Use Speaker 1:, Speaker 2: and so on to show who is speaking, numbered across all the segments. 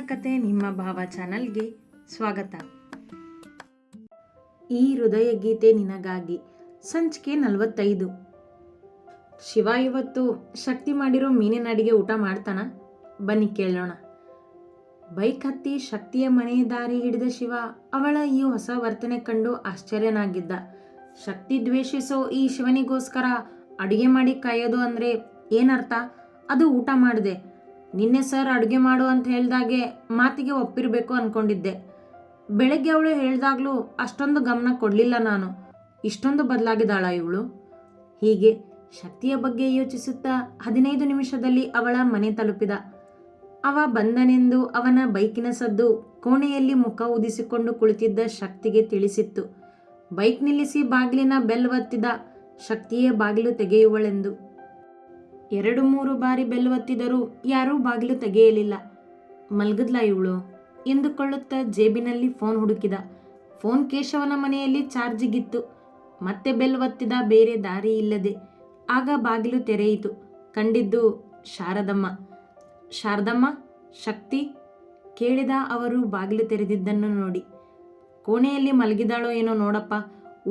Speaker 1: ಕತೆ ನಿಮ್ಮ ಭಾವ ಚಾನಲ್ಗೆ ಸ್ವಾಗತ. ಈ ಹೃದಯ ಗೀತೆ ನಿನಗಾಗಿ ಸಂಚಿಕೆ 45. ಶಿವ ಇವತ್ತು ಶಕ್ತಿ ಮಾಡಿರೋ ಮೀನಿನ ಅಡಿಗೆ ಊಟ ಮಾಡ್ತಾನ? ಬನ್ನಿ ಕೇಳೋಣ. ಬೈಕ್ ಹತ್ತಿ ಶಕ್ತಿಯ ಮನೆ ದಾರಿ ಹಿಡಿದ ಶಿವ ಅವಳ ಈ ಹೊಸ ವರ್ತನೆ ಕಂಡು ಆಶ್ಚರ್ಯನಾಗಿದ್ದ. ಶಕ್ತಿ ದ್ವೇಷಿಸೋ ಈ ಶಿವನಿಗೋಸ್ಕರ ಅಡುಗೆ ಮಾಡಿ ಕಾಯೋದು ಅಂದರೆ ಏನರ್ಥ? ಅದು ಊಟ ಮಾಡಿದೆ. ನಿನ್ನೆ ಸರ್ ಅಡುಗೆ ಮಾಡು ಅಂತ ಹೇಳ್ದಾಗೆ ಮಾತಿಗೆ ಒಪ್ಪಿರಬೇಕು ಅಂದ್ಕೊಂಡಿದ್ದೆ. ಬೆಳಗ್ಗೆ ಅವಳು ಹೇಳ್ದಾಗ್ಲೂ ಅಷ್ಟೊಂದು ಗಮನ ಕೊಡಲಿಲ್ಲ ನಾನು. ಇಷ್ಟೊಂದು ಬದಲಾಗಿದ್ದಾಳ ಇವಳು? ಹೀಗೆ ಶಕ್ತಿಯ ಬಗ್ಗೆ ಯೋಚಿಸುತ್ತಾ 15 ನಿಮಿಷದಲ್ಲಿ ಅವಳ ಮನೆ ತಲುಪಿದ. ಅವ ಬಂದನೆಂದು ಅವನ ಬೈಕಿನ ಸದ್ದು ಕೋಣೆಯಲ್ಲಿ ಮುಖ ಊದಿಸಿಕೊಂಡು ಕುಳಿತಿದ್ದ ಶಕ್ತಿಗೆ ತಿಳಿಸಿತ್ತು. ಬೈಕ್ ನಿಲ್ಲಿಸಿ ಬಾಗಿಲಿನ ಬೆಲ್ ಒತ್ತಿದ. ಶಕ್ತಿಯೇ ಬಾಗಿಲು ತೆಗೆಯುವಳೆಂದು 2-3 ಬಾರಿ ಬೆಲ್ ಒತ್ತಿದರೂ ಯಾರೂ ಬಾಗಿಲು ತೆಗೆಯಲಿಲ್ಲ. ಮಲ್ಗದ್ಲಾ ಇವಳು ಎಂದುಕೊಳ್ಳುತ್ತಾ ಜೇಬಿನಲ್ಲಿ ಫೋನ್ ಹುಡುಕಿದ. ಫೋನ್ ಕೇಶವನ ಮನೆಯಲ್ಲಿ ಚಾರ್ಜಿಗಿತ್ತು. ಮತ್ತೆ ಬೆಲ್ ಒತ್ತಿದ, ಬೇರೆ ದಾರಿ ಇಲ್ಲದೆ. ಆಗ ಬಾಗಿಲು ತೆರೆಯಿತು. ಕಂಡಿದ್ದು ಶಾರದಮ್ಮ. ಶಾರದಮ್ಮ, ಶಕ್ತಿ ಕೇಳಿದ ಅವರು ಬಾಗಿಲು ತೆರೆದಿದ್ದನ್ನು ನೋಡಿ. ಕೋಣೆಯಲ್ಲಿ ಮಲಗಿದಾಳೋ ಏನೋ ನೋಡಪ್ಪ.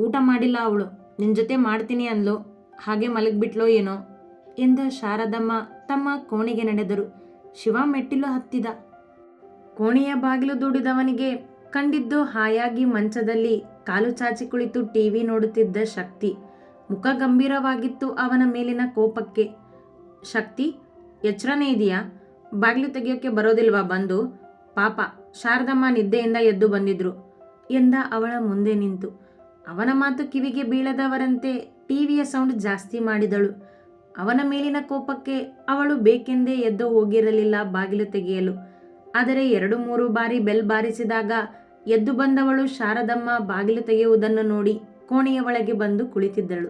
Speaker 1: ಊಟ ಮಾಡಿಲ್ಲ ಅವಳು. ನಿನ್ನ ಜೊತೆ ಮಾಡ್ತೀನಿ ಅಂದ್ಲು, ಹಾಗೆ ಮಲಗಿಬಿಟ್ಲೋ ಏನೋ ಎಂದ ಶಾರದಮ್ಮ ತಮ್ಮ ಕೋಣೆಗೆ ನಡೆದರು. ಶಿವ ಮೆಟ್ಟಿಲು ಹತ್ತಿದ. ಕೋಣೆಯ ಬಾಗಿಲು ದೂಡಿದವನಿಗೆ ಕಂಡಿದ್ದು ಹಾಯಾಗಿ ಮಂಚದಲ್ಲಿ ಕಾಲು ಚಾಚಿ ಕುಳಿತು ಟಿವಿ ನೋಡುತ್ತಿದ್ದ ಶಕ್ತಿ. ಮುಖ ಗಂಭೀರವಾಗಿತ್ತು ಅವನ ಮೇಲಿನ ಕೋಪಕ್ಕೆ. ಶಕ್ತಿ, ಎಚ್ಚರನೇ ಇದೆಯಾ? ಬಾಗಿಲು ತೆಗೆಯೋಕ್ಕೆ ಬರೋದಿಲ್ವಾ ಬಂದು? ಪಾಪ ಶಾರದಮ್ಮ ನಿದ್ದೆಯಿಂದ ಎದ್ದು ಬಂದಿದ್ರು ಎಂದ ಅವಳ ಮುಂದೆ ನಿಂತು. ಅವನ ಮಾತು ಕಿವಿಗೆ ಬೀಳದವರಂತೆ ಟಿವಿಯ ಸೌಂಡ್ ಜಾಸ್ತಿ ಮಾಡಿದಳು. ಅವನ ಮೇಲಿನ ಕೋಪಕ್ಕೆ ಅವಳು ಬೇಕೆಂದೇ ಎದ್ದು ಹೋಗಿರಲಿಲ್ಲ ಬಾಗಿಲು ತೆಗೆಯಲು. ಆದರೆ 2-3 ಬಾರಿ ಬೆಲ್ ಬಾರಿಸಿದಾಗ ಎದ್ದು ಬಂದವಳು ಶಾರದಮ್ಮ ಬಾಗಿಲು ತೆಗೆಯುವುದನ್ನು ನೋಡಿ ಕೋಣೆಯ ಒಳಗೆ ಬಂದು ಕುಳಿತಿದ್ದಳು.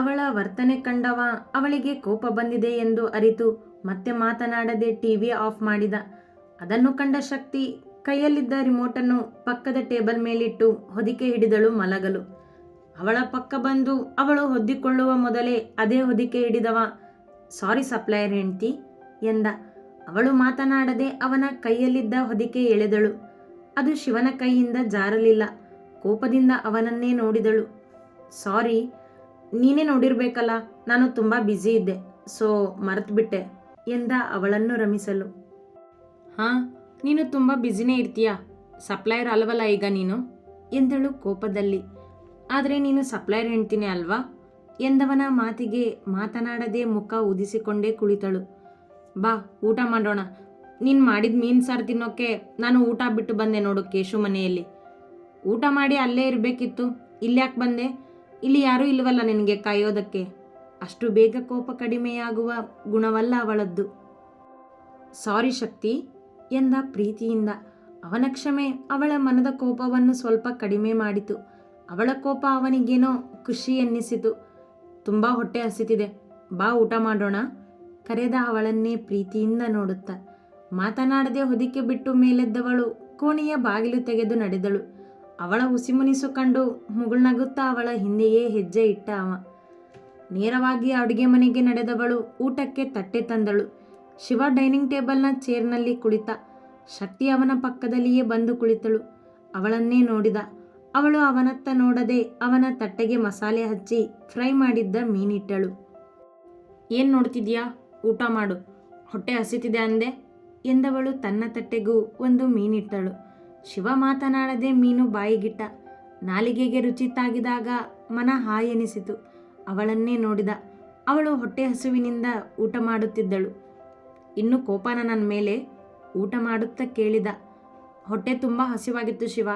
Speaker 1: ಅವಳ ವರ್ತನೆ ಕಂಡವ ಅವಳಿಗೆ ಕೋಪ ಬಂದಿದೆ ಎಂದು ಅರಿತು ಮತ್ತೆ ಮಾತನಾಡದೆ ಟಿವಿ ಆಫ್ ಮಾಡಿದ. ಅದನ್ನು ಕಂಡ ಶಕ್ತಿ ಕೈಯಲ್ಲಿದ್ದ ರಿಮೋಟನ್ನು ಪಕ್ಕದ ಟೇಬಲ್ ಮೇಲಿಟ್ಟು ಹೊದಿಕೆ ಹಿಡಿದಳು ಮಲಗಲು. ಅವಳ ಪಕ್ಕ ಬಂದು ಅವಳು ಹೊದ್ದಿಕೊಳ್ಳುವ ಮೊದಲೇ ಅದೇ ಹೊದಿಕೆ ಹಿಡಿದವ ಸಾರಿ ಸಪ್ಲೈಯರ್ ಹೆಂಡ್ತಿ ಎಂದ. ಅವಳು ಮಾತನಾಡದೆ ಅವನ ಕೈಯಲ್ಲಿದ್ದ ಹೊದಿಕೆ ಎಳೆದಳು. ಅದು ಶಿವನ ಕೈಯಿಂದ ಜಾರಲಿಲ್ಲ. ಕೋಪದಿಂದ ಅವನನ್ನೇ ನೋಡಿದಳು. ಸಾರಿ, ನೀನೇ ನೋಡಿರ್ಬೇಕಲ್ಲ, ನಾನು ತುಂಬ ಬ್ಯುಸಿ ಇದ್ದೆ, ಸೊ ಮರೆತುಬಿಟ್ಟೆ ಎಂದ ಅವಳನ್ನು ರಮಿಸಲು. ಹಾಂ, ನೀನು ತುಂಬ ಬ್ಯುಸಿನೇ ಇರ್ತೀಯಾ, ಸಪ್ಲೈಯರ್ ಅಲ್ವಲ್ಲ ಈಗ ನೀನು ಎಂದಳು ಕೋಪದಲ್ಲಿ. ಆದರೆ ನೀನು ಸಪ್ಲೈಯರ್ ಹೆಂಡ್ತಿನೇ ಅಲ್ವಾ ಎಂದವನ ಮಾತಿಗೆ ಮಾತನಾಡದೆ ಮುಖ ಊದಿಸಿಕೊಂಡೇ ಕುಳಿತಳು. ಬಾ ಊಟ ಮಾಡೋಣ. ನೀನು ಮಾಡಿದ ಮೀನು ಸಾರು ತಿನ್ನೋಕ್ಕೆ ನಾನು ಊಟ ಬಿಟ್ಟು ಬಂದೆ ನೋಡು ಕೇಶು ಮನೆಯಲ್ಲಿ. ಊಟ ಮಾಡಿ ಅಲ್ಲೇ ಇರಬೇಕಿತ್ತು, ಇಲ್ಯಾಕೆ ಬಂದೆ? ಇಲ್ಲಿ ಯಾರೂ ಇಲ್ವಲ್ಲ ನಿನಗೆ ಕಾಯೋದಕ್ಕೆ. ಅಷ್ಟು ಬೇಗ ಕೋಪ ಕಡಿಮೆಯಾಗುವ ಗುಣವಲ್ಲ ಅವಳದ್ದು. ಸಾರಿ ಶಕ್ತಿ ಎಂದ ಪ್ರೀತಿಯಿಂದ. ಅವನ ಕ್ಷಮೆ ಅವಳ ಮನದ ಕೋಪವನ್ನು ಸ್ವಲ್ಪ ಕಡಿಮೆ ಮಾಡಿತು. ಅವಳ ಕೋಪ ಅವನಿಗೇನೋ ಖುಷಿ ಎನ್ನಿಸಿತು. ತುಂಬ ಹೊಟ್ಟೆ ಹಸಿತಿದೆ, ಬಾ ಊಟ ಮಾಡೋಣ ಕರೆದ ಅವಳನ್ನೇ ಪ್ರೀತಿಯಿಂದ ನೋಡುತ್ತಾ. ಮಾತನಾಡದೆ ಹೊದಿಕೆ ಬಿಟ್ಟು ಮೇಲೆದ್ದವಳು ಕೋಣೆಯ ಬಾಗಿಲು ತೆಗೆದು ನಡೆದಳು. ಅವಳ ಹುಸಿಮುನಿಸು ಕಂಡು ಮುಗುಳ್ನಗುತ್ತಾ ಅವಳ ಹಿಂದೆಯೇ ಹೆಜ್ಜೆ ಇಟ್ಟ ಅವ. ನೇರವಾಗಿ ಅಡುಗೆ ಮನೆಗೆ ನಡೆದವಳು ಊಟಕ್ಕೆ ತಟ್ಟೆ ತಂದಳು. ಶಿವ ಡೈನಿಂಗ್ ಟೇಬಲ್ನ ಚೇರ್ನಲ್ಲಿ ಕುಳಿತ. ಶಕ್ತಿ ಅವನ ಪಕ್ಕದಲ್ಲಿಯೇ ಬಂದು ಕುಳಿತಳು. ಅವಳನ್ನೇ ನೋಡಿದ. ಅವಳು ಅವನತ್ತ ನೋಡದೆ ಅವನ ತಟ್ಟೆಗೆ ಮಸಾಲೆ ಹಚ್ಚಿ ಫ್ರೈ ಮಾಡಿದ್ದ ಮೀನಿಟ್ಟಳು. ಏನು ನೋಡ್ತಿದ್ಯಾ? ಊಟ ಮಾಡು, ಹೊಟ್ಟೆ ಹಸಿತಿದೆ ಅಂದೆ ಎಂದವಳು ತನ್ನ ತಟ್ಟೆಗೂ ಒಂದು ಮೀನಿಟ್ಟಳು. ಶಿವ ಮಾತನಾಡದೆ ಮೀನು ಬಾಯಿಗಿಟ್ಟ. ನಾಲಿಗೆಗೆ ರುಚಿ ತಾಗಿದಾಗ ಮನ ಹಾಯ್ ಎನಿಸಿತು. ಅವಳನ್ನೇ ನೋಡಿದ. ಅವಳು ಹೊಟ್ಟೆ ಹಸುವಿನಿಂದ ಊಟ ಮಾಡುತ್ತಿದ್ದಳು. ಇನ್ನು ಕೋಪನ ನನ್ನ ಮೇಲೆ ಊಟ ಮಾಡುತ್ತಾ ಕೇಳಿದ. ಹೊಟ್ಟೆ ತುಂಬ ಹಸಿವಾಗಿತ್ತು ಶಿವ,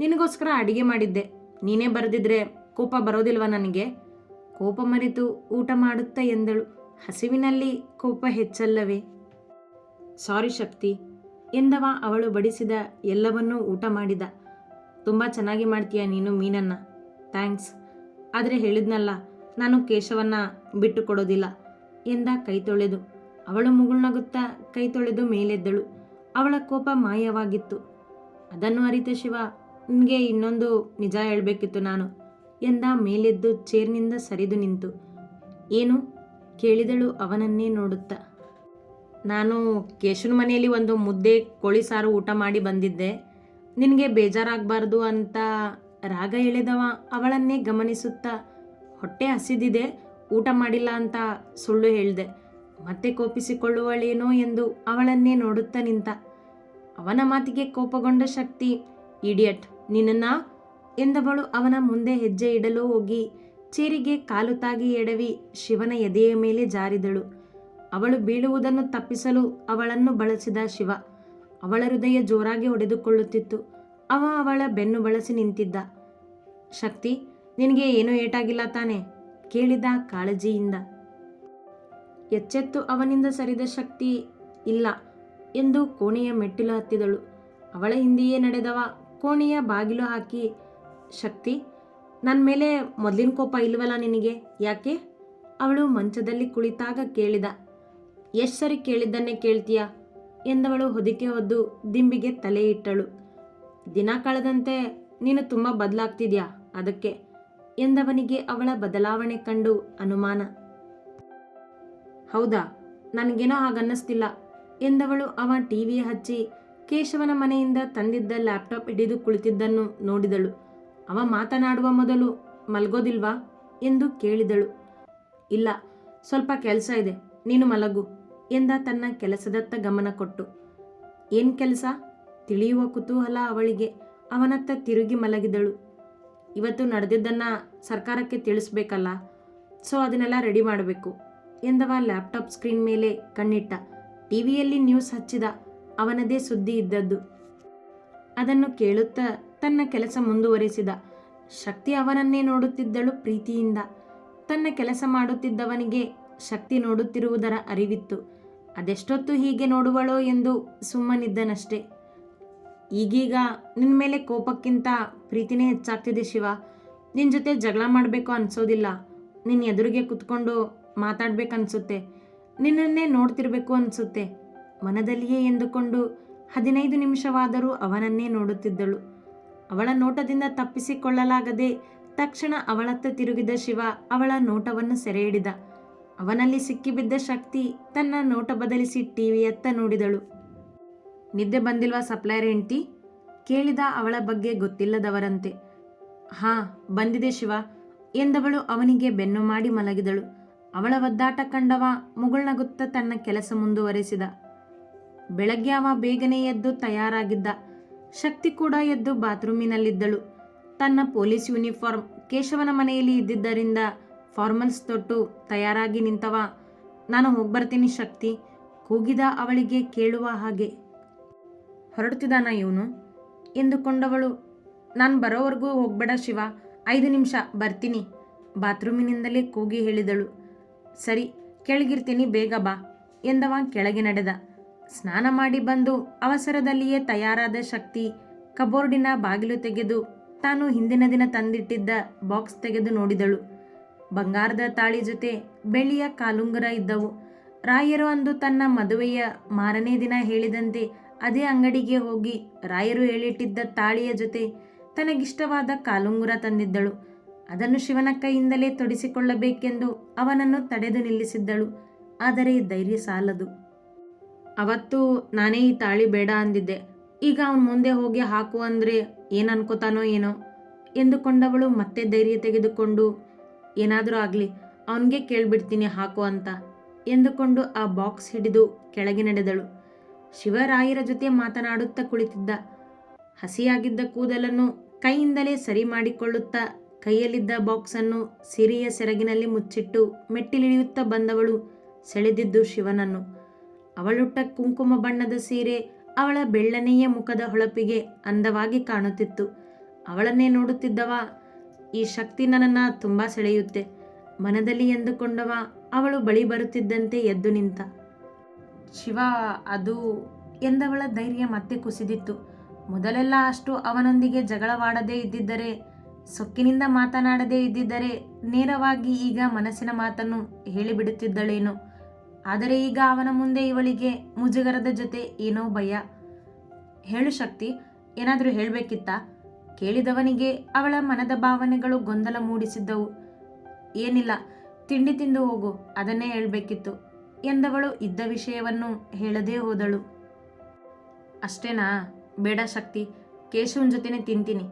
Speaker 1: ನಿನಗೋಸ್ಕರ ಅಡಿಗೆ ಮಾಡಿದ್ದೆ. ನೀನೇ ಬರೆದಿದ್ರೆ ಕೋಪ ಬರೋದಿಲ್ವ ನನಗೆ? ಕೋಪ ಮರೆತು ಊಟ ಮಾಡುತ್ತಾ ಎಂದಳು. ಹಸಿವಿನಲ್ಲಿ ಕೋಪ ಹೆಚ್ಚಲ್ಲವೇ? ಸಾರಿ ಶಕ್ತಿ ಎಂದವ ಅವಳು ಬಡಿಸಿದ ಎಲ್ಲವನ್ನೂ ಊಟ ಮಾಡಿದ. ತುಂಬ ಚೆನ್ನಾಗಿ ಮಾಡ್ತೀಯ ನೀನು ಮೀನನ್ನು, ಥ್ಯಾಂಕ್ಸ್. ಆದರೆ ಹೇಳಿದ್ನಲ್ಲ, ನಾನು ಕೇಶವನ್ನ ಬಿಟ್ಟು ಕೊಡೋದಿಲ್ಲ ಎಂದ ಕೈ ತೊಳೆದು. ಅವಳು ಮುಗುಳ್ನಗುತ್ತಾ ಕೈ ತೊಳೆದು ಮೇಲೆದ್ದಳು. ಅವಳ ಕೋಪ ಮಾಯವಾಗಿತ್ತು. ಅದನ್ನು ಅರಿತ ಶಿವ, ನಿನಗೆ ಇನ್ನೊಂದು ನಿಜ ಹೇಳಬೇಕಿತ್ತು ನಾನು ಎಂದ ಮೇಲೆದ್ದು ಚೇರ್ನಿಂದ ಸರಿದು ನಿಂತು. ಏನು ಕೇಳಿದಳು ಅವನನ್ನೇ ನೋಡುತ್ತಾ. ನಾನು ಕೇಶವನ ಮನೆಯಲ್ಲಿ ಒಂದು ಮುದ್ದೆ ಕೋಳಿ ಸಾರು ಊಟ ಮಾಡಿ ಬಂದಿದ್ದೆ. ನಿನಗೆ ಬೇಜಾರಾಗಬಾರ್ದು ಅಂತ ರಾಗ ಎಳೆದವ ಅವಳನ್ನೇ ಗಮನಿಸುತ್ತಾ, ಹೊಟ್ಟೆ ಹಸಿದಿದೆ, ಊಟ ಮಾಡಿಲ್ಲ ಅಂತ ಸುಳ್ಳು ಹೇಳಿದೆ. ಮತ್ತೆ ಕೋಪಿಸಿಕೊಳ್ಳುವಳೇನೋ ಎಂದು ಅವಳನ್ನೇ ನೋಡುತ್ತಾ ನಿಂತ. ಅವನ ಮಾತಿಗೆ ಕೋಪಗೊಂಡ ಶಕ್ತಿ, ಇಡಿಯಟ್, ನಿನ್ನನ್ನ ಎಂದವಳು ಅವನ ಮುಂದೆ ಹೆಜ್ಜೆ ಇಡಲು ಹೋಗಿ ಚೇರಿಗೆ ಕಾಲು ತಾಗಿ ಎಡವಿ ಶಿವನ ಎದೆಯ ಮೇಲೆ ಜಾರಿದಳು. ಅವಳು ಬೀಳುವುದನ್ನು ತಪ್ಪಿಸಲು ಅವಳನ್ನು ಬಳಸಿದ ಶಿವ. ಅವಳ ಹೃದಯ ಜೋರಾಗಿ ಹೊಡೆದುಕೊಳ್ಳುತ್ತಿತ್ತು. ಅವಳ ಬೆನ್ನು ಬಳಸಿ ನಿಂತಿದ್ದ. ಶಕ್ತಿ, ನಿನಗೆ ಏನೂ ಏಟಾಗಿಲ್ಲ ತಾನೆ? ಕೇಳಿದ ಕಾಳಜಿಯಿಂದ. ಎಚ್ಚೆತ್ತು ಅವನಿಂದ ಸರಿದ ಶಕ್ತಿ, ಇಲ್ಲ ಎಂದು ಕೋಣೆಯ ಮೆಟ್ಟಿಲು ಹತ್ತಿದಳು. ಅವಳ ಹಿಂದೆಯೇ ನಡೆದವ ಕೋಣೆಯ ಬಾಗಿಲು ಹಾಕಿ, ಶಕ್ತಿ, ನನ್ನ ಮೇಲೆ ಮೊದಲಿನ ಕೋಪ ಇಲ್ವಲ್ಲ ನಿನಗೆ, ಯಾಕೆ? ಅವಳು ಮಂಚದಲ್ಲಿ ಕುಳಿತಾಗ ಕೇಳಿದ. ಎಷ್ಟು ಸರಿ ಕೇಳಿದ್ದನ್ನೇ ಕೇಳ್ತೀಯ ಎಂದವಳು ಹೊದಿಕೆ ಹೊದ್ದು ದಿಂಬಿಗೆ ತಲೆ ಇಟ್ಟಳು. ದಿನ ಕಳೆದಂತೆ ನೀನು ತುಂಬ ಬದಲಾಗ್ತಿದ್ಯಾ, ಅದಕ್ಕೆ ಎಂದವನಿಗೆ ಅವಳ ಬದಲಾವಣೆ ಕಂಡು ಅನುಮಾನ. ಹೌದಾ, ನನಗೇನೋ ಹಾಗನ್ನಿಸ್ತಿಲ್ಲ ಎಂದವಳು ಅವ ಟಿವಿ ಹಚ್ಚಿ ಕೇಶವನ ಮನೆಯಿಂದ ತಂದಿದ್ದ ಲ್ಯಾಪ್ಟಾಪ್ ಹಿಡಿದು ಕುಳಿತಿದ್ದನ್ನು ನೋಡಿದಳು. ಅವ ಮಾತನಾಡುವ ಮೊದಲು, ಮಲ್ಗೋದಿಲ್ವಾ ಎಂದು ಕೇಳಿದಳು. ಇಲ್ಲ, ಸ್ವಲ್ಪ ಕೆಲಸ ಇದೆ, ನೀನು ಮಲಗು ಎಂದ ತನ್ನ ಕೆಲಸದತ್ತ ಗಮನ ಕೊಟ್ಟು. ಏನು ಕೆಲಸ ತಿಳಿಯುವ ಕುತೂಹಲ ಅವಳಿಗೆ. ಅವನತ್ತ ತಿರುಗಿ ಮಲಗಿದಳು. ಇವತ್ತು ನಡೆದಿದ್ದನ್ನು ಸರ್ಕಾರಕ್ಕೆ ತಿಳಿಸ್ಬೇಕಲ್ಲ, ಸೊ ಅದನ್ನೆಲ್ಲ ರೆಡಿ ಮಾಡಬೇಕು ಎಂದವ ಲ್ಯಾಪ್ಟಾಪ್ ಸ್ಕ್ರೀನ್ ಮೇಲೆ ಕಣ್ಣಿಟ್ಟ. ಟಿವಿಯಲ್ಲಿ ನ್ಯೂಸ್ ಹಚ್ಚಿದ. ಅವನದೇ ಸುದ್ದಿ ಇದ್ದದ್ದು. ಅದನ್ನು ಕೇಳುತ್ತಾ ತನ್ನ ಕೆಲಸ ಮುಂದುವರಿಸಿದ. ಶಕ್ತಿ ಅವನನ್ನೇ ನೋಡುತ್ತಿದ್ದಳು ಪ್ರೀತಿಯಿಂದ. ತನ್ನ ಕೆಲಸ ಮಾಡುತ್ತಿದ್ದವನಿಗೆ ಶಕ್ತಿ ನೋಡುತ್ತಿರುವುದರ ಅರಿವಿತ್ತು. ಅದೆಷ್ಟೊತ್ತು ಹೀಗೆ ನೋಡುವಳೋ ಎಂದು ಸುಮ್ಮನಿದ್ದನಷ್ಟೇ. ಈಗೀಗ ನಿನ್ನ ಮೇಲೆ ಕೋಪಕ್ಕಿಂತ ಪ್ರೀತಿನೇ ಹೆಚ್ಚಾಗ್ತಿದೆ ಶಿವ. ನಿನ್ನ ಜೊತೆ ಜಗಳ ಮಾಡಬೇಕು ಅನಿಸೋದಿಲ್ಲ. ನಿನ್ನ ಎದುರಿಗೆ ಕುತ್ಕೊಂಡು ಮಾತಾಡ್ಬೇಕನ್ಸುತ್ತೆ. ನಿನ್ನನ್ನೇ ನೋಡ್ತಿರ್ಬೇಕು ಅನಿಸುತ್ತೆ ಮನದಲ್ಲಿಯೇ ಎಂದುಕೊಂಡು 15 ನಿಮಿಷವಾದರೂ ಅವನನ್ನೇ ನೋಡುತ್ತಿದ್ದಳು. ಅವಳ ನೋಟದಿಂದ ತಪ್ಪಿಸಿಕೊಳ್ಳಲಾಗದೆ ತಕ್ಷಣ ಅವಳತ್ತ ತಿರುಗಿದ ಶಿವ ಅವಳ ನೋಟವನ್ನು ಸೆರೆ ಹಿಡಿದ. ಅವನಲ್ಲಿ ಸಿಕ್ಕಿಬಿದ್ದ ಶಕ್ತಿ ತನ್ನ ನೋಟ ಬದಲಿಸಿ ಟಿವಿಯತ್ತ ನೋಡಿದಳು. ನಿದ್ದೆ ಬಂದಿಲ್ವಾ ಸಪ್ಲೈಯರ್ ಹೆಂಡ್ತಿ? ಕೇಳಿದ ಅವಳ ಬಗ್ಗೆ ಗೊತ್ತಿಲ್ಲದವರಂತೆ. ಹಾಂ, ಬಂದಿದೆ ಶಿವ ಎಂದವಳು ಅವನಿಗೆ ಬೆನ್ನು ಮಾಡಿ ಮಲಗಿದಳು. ಅವಳ ಒದ್ದಾಟ ಕಂಡವ ಮುಗುಳ್ನಗುತ್ತಾ ತನ್ನ ಕೆಲಸ ಮುಂದುವರೆಸಿದ. ಬೆಳಗ್ಗೆ ಅವ ಬೇಗನೆ ಎದ್ದು ತಯಾರಾಗಿದ್ದ. ಶಕ್ತಿ ಕೂಡ ಎದ್ದು ಬಾತ್ರೂಮಿನಲ್ಲಿದ್ದಳು. ತನ್ನ ಪೊಲೀಸ್ ಯೂನಿಫಾರ್ಮ್ ಕೇಶವನ ಮನೆಯಲ್ಲಿ ಇದ್ದಿದ್ದರಿಂದ ಫಾರ್ಮಲ್ಸ್ ತೊಟ್ಟು ತಯಾರಾಗಿ ನಿಂತವ. ನಾನು ಹೋಗ್ಬರ್ತೀನಿ ಶಕ್ತಿ ಕೂಗಿದ ಅವಳಿಗೆ ಕೇಳುವ ಹಾಗೆ. ಹೊರಡ್ತಿದ್ದಾನ ಇವನು ಎಂದುಕೊಂಡವಳು. ನಾನು ಬರೋವರೆಗೂ ಹೋಗ್ಬೇಡ ಶಿವ, 5 ನಿಮಿಷ ಬರ್ತೀನಿ ಬಾತ್ರೂಮಿನಿಂದಲೇ ಕೂಗಿ ಹೇಳಿದಳು. ಸರಿ, ಕೆಳಗಿರ್ತೀನಿ, ಬೇಗ ಬಾ ಎಂದವ ಕೆಳಗೆ ನಡೆದ. ಸ್ನಾನ ಮಾಡಿ ಬಂದು ಅವಸರದಲ್ಲಿಯೇ ತಯಾರಾದ ಶಕ್ತಿ ಕಬೋರ್ಡಿನ ಬಾಗಿಲು ತೆಗೆದು ತಾನು ಹಿಂದಿನ ದಿನ ತಂದಿಟ್ಟಿದ್ದ ಬಾಕ್ಸ್ ತೆಗೆದು ನೋಡಿದಳು. ಬಂಗಾರದ ತಾಳಿ ಜೊತೆ ಬೆಳ್ಳಿಯ ಕಾಲುಂಗುರ ಇದ್ದವು. ರಾಯರು ಅಂದು ತನ್ನ ಮದುವೆಯ ಮಾರನೇ ದಿನ ಹೇಳಿದಂತೆ ಅದೇ ಅಂಗಡಿಗೆ ಹೋಗಿ ರಾಯರು ಹೇಳಿಟ್ಟಿದ್ದ ತಾಳಿಯ ಜೊತೆ ತನಗಿಷ್ಟವಾದ ಕಾಲುಂಗುರ ತಂದಿದ್ದಳು. ಅದನ್ನು ಶಿವನ ಕೈಯಿಂದಲೇ ತೊಡಿಸಿಕೊಳ್ಳಬೇಕೆಂದು ಅವನನ್ನು ತಡೆದು ನಿಲ್ಲಿಸಿದ್ದಳು. ಆದರೆ ಧೈರ್ಯ ಸಾಲದು. ಅವತ್ತು ನಾನೇ ಈ ತಾಳಿ ಬೇಡ ಅಂದಿದ್ದೆ. ಈಗ ಅವನ ಮುಂದೆ ಹೋಗಿ ಹಾಕು ಅಂದರೆ ಏನು ಅನ್ಕೋತಾನೋ ಏನೋ ಎಂದುಕೊಂಡವಳು ಮತ್ತೆ ಧೈರ್ಯ ತೆಗೆದುಕೊಂಡು, ಏನಾದರೂ ಆಗಲಿ ಅವನಿಗೆ ಕೇಳಿಬಿಡ್ತೀನಿ ಹಾಕು ಅಂತ ಎಂದುಕೊಂಡು ಆ ಬಾಕ್ಸ್ ಹಿಡಿದು ಕೆಳಗೆ ನಡೆದಳು. ಶಿವರಾಯರ ಜೊತೆ ಮಾತನಾಡುತ್ತಾ ಕುಳಿತಿದ್ದ. ಹಸಿಯಾಗಿದ್ದ ಕೂದಲನ್ನು ಕೈಯಿಂದಲೇ ಸರಿ ಮಾಡಿಕೊಳ್ಳುತ್ತಾ ಕೈಯಲ್ಲಿದ್ದ ಬಾಕ್ಸನ್ನು ಸಿರಿಯ ಸೆರಗಿನಲ್ಲಿ ಮುಚ್ಚಿಟ್ಟು ಮೆಟ್ಟಿಲಿಳಿಯುತ್ತಾ ಬಂದವಳು ಸೆಳೆದಿದ್ದು ಶಿವನನ್ನು. ಅವಳುಟ್ಟ ಕುಂಕುಮ ಬಣ್ಣದ ಸೀರೆ ಅವಳ ಬೆಳ್ಳನೆಯ ಮುಖದ ಹೊಳಪಿಗೆ ಅಂದವಾಗಿ ಕಾಣುತ್ತಿತ್ತು. ಅವಳನ್ನೇ ನೋಡುತ್ತಿದ್ದವ, ಈ ಶಕ್ತಿ ನನ್ನನ್ನು ತುಂಬ ಸೆಳೆಯುತ್ತೆ ಮನದಲ್ಲಿ ಎಂದುಕೊಂಡವ ಅವಳು ಬಳಿ ಬರುತ್ತಿದ್ದಂತೆ ಎದ್ದು ನಿಂತ. ಶಿವ, ಅದು ಎಂದವಳ ಧೈರ್ಯ ಮತ್ತೆ ಕುಸಿದಿತ್ತು. ಮೊದಲೆಲ್ಲ ಅಷ್ಟು ಅವನೊಂದಿಗೆ ಜಗಳವಾಡದೇ ಇದ್ದಿದ್ದರೆ, ಸೊಕ್ಕಿನಿಂದ ಮಾತನಾಡದೇ ಇದ್ದಿದ್ದರೆ ನೇರವಾಗಿ ಈಗ ಮನಸ್ಸಿನ ಮಾತನ್ನು ಹೇಳಿಬಿಡುತ್ತಿದ್ದಳೇನೋ. ಆದರೆ ಈಗ ಅವನ ಮುಂದೆ ಇವಳಿಗೆ ಮುಜುಗರದ ಜೊತೆ ಏನೋ ಭಯ. ಹೇಳು ಶಕ್ತಿ, ಏನಾದರೂ ಹೇಳಬೇಕಿತ್ತಾ ಕೇಳಿದವನಿಗೆ ಅವಳ ಮನದ ಭಾವನೆಗಳು ಗೊಂದಲ ಮೂಡಿಸಿದ್ದವು. ಏನಿಲ್ಲ, ತಿಂಡಿ ತಿಂದು ಹೋಗು, ಅದನ್ನೇ ಹೇಳಬೇಕಿತ್ತು ಎಂದವಳು ಇದ್ದ ವಿಷಯವನ್ನು ಹೇಳದೇ ಹೋದಳು. ಅಷ್ಟೇನಾ? ಬೇಡ ಶಕ್ತಿ, ಕೇಶವನ ಜೊತೆನೆ ತಿಂತೀನಿ.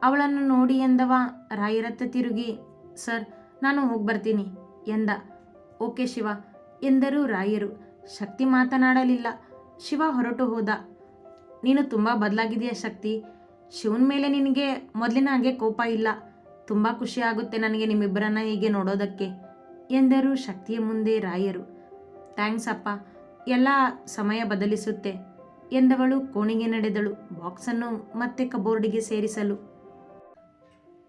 Speaker 1: ಅವಳನ್ನು ನೋಡಿ ಎಂದವ ರಾಯರತ್ತ ತಿರುಗಿ, ಸರ್, ನಾನು ಹೋಗ್ಬರ್ತೀನಿ ಎಂದ. ಓಕೆ ಶಿವ ಎಂದರು ರಾಯರು. ಶಕ್ತಿ ಮಾತನಾಡಲಿಲ್ಲ. ಶಿವ ಹೊರಟು ಹೋದ. ನೀನು ತುಂಬ ಬದಲಾಗಿದೆಯಾ ಶಕ್ತಿ. ಶಿವನ ಮೇಲೆ ನಿನಗೆ ಮೊದಲಿನ ಹಾಗೆ ಕೋಪ ಇಲ್ಲ. ತುಂಬ ಖುಷಿ ಆಗುತ್ತೆ ನನಗೆ ನಿಮ್ಮಿಬ್ಬರನ್ನ ಹೀಗೆ ನೋಡೋದಕ್ಕೆ ಎಂದರು ಶಕ್ತಿಯ ಮುಂದೆ ರಾಯರು. ಥ್ಯಾಂಕ್ಸ್ ಅಪ್ಪ, ಎಲ್ಲ ಸಮಯ ಬದಲಿಸುತ್ತೆ ಎಂದವಳು ಕೋಣೆಗೆ ನಡೆದಳು, ಬಾಕ್ಸನ್ನು ಮತ್ತೆ ಕಬೋರ್ಡಿಗೆ ಸೇರಿಸಲು.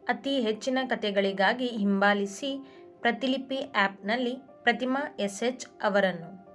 Speaker 1: ಅತಿ ಹೆಚ್ಚಿನ ಕಥೆಗಳಿಗಾಗಿ ಹಿಂಬಾಲಿಸಿ ಪ್ರತಿಲಿಪಿ ಆ್ಯಪ್ನಲ್ಲಿ ಪ್ರತಿಮಾ SH ಅವರನ್ನು.